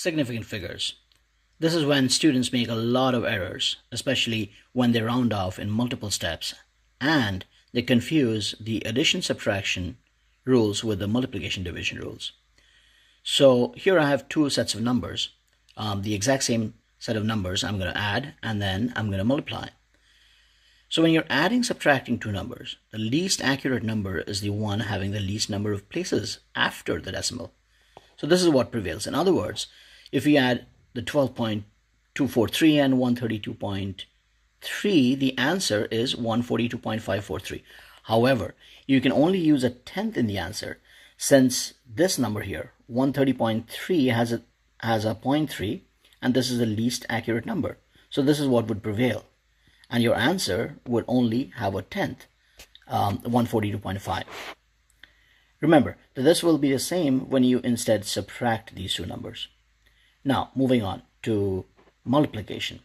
Significant figures. This is when students make a lot of errors, especially when they round off in multiple steps and they confuse the addition subtraction rules with the multiplication division rules. So here I have two sets of numbers, the exact same set of numbers I'm going to add, and then I'm going to multiply. So when you're adding, subtracting two numbers, the least accurate number is the one having the least number of places after the decimal. So this is what prevails. In other words, if we add the 12.243 and 132.3, the answer is 142.543. However, you can only use a tenth in the answer, since this number here, 130.3, has a 0.3, and this is the least accurate number. So this is what would prevail, and your answer would only have a tenth, 142.5. Remember that this will be the same when you instead subtract these two numbers. Now, moving on to multiplication.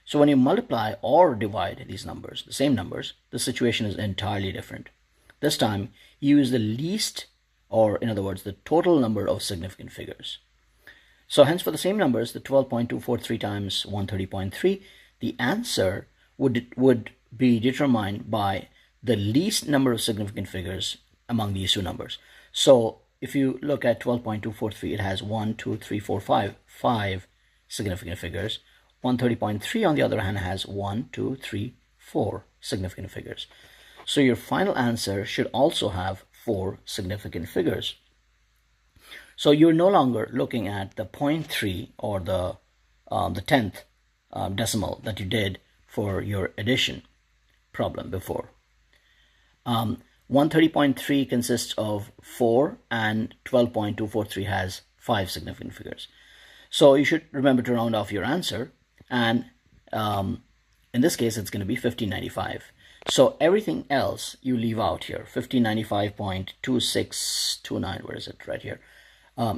So when you multiply or divide these numbers, the same numbers, the situation is entirely different. This time, use the least, or in other words, the total number of significant figures. So hence, for the same numbers, the 12.243 times 130.3, the answer would be determined by the least number of significant figures among these two numbers. So if you look at 12.243, it has 1, 2, 3, 4, 5 significant figures. 130.3 on the other hand has 1, 2, 3, 4 significant figures. So your final answer should also have 4 significant figures. So you're no longer looking at the 0.3 or the 10th decimal that you did for your addition problem before. 130.3 consists of 4 and 12.243 has 5 significant figures. So you should remember to round off your answer, and in this case it's going to be 1595. So everything else you leave out here, 1595.2629, where is it? Right here.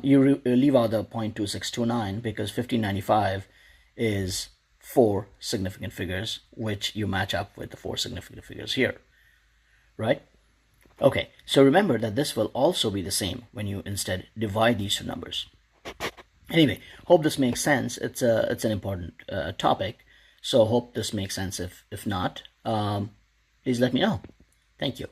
You leave out the 0.2629 because 1595 is 4 significant figures, which you match up with the 4 significant figures here, right? Okay, so remember that this will also be the same when you instead divide these two numbers. Anyway, hope this makes sense. It's an important topic, so hope this makes sense. If not, please let me know. Thank you.